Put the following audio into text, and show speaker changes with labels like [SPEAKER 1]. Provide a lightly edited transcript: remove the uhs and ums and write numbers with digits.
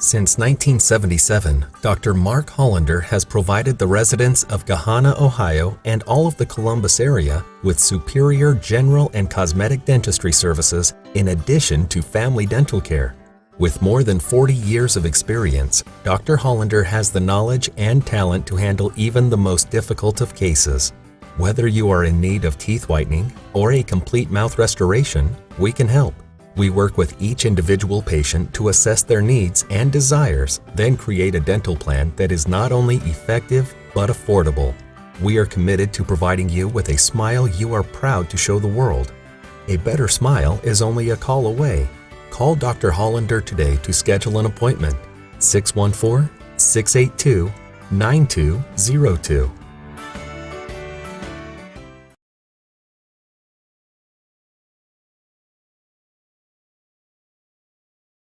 [SPEAKER 1] Since 1977, Dr. Mark Hollander has provided the residents of Gahanna, Ohio and all of the Columbus area with superior general and cosmetic dentistry services in addition to family dental care. With more than 40 years of experience, Dr. Hollander has the knowledge and talent to handle even the most difficult of cases. Whether you are in need of teeth whitening or a complete mouth restoration, we can help. We work with each individual patient to assess their needs and desires, then create a dental plan that is not only effective but affordable. We are committed to providing you with a smile you are proud to show the world. A better smile is only a call away. Call Dr. Hollander today to schedule an appointment. 614-682-9202.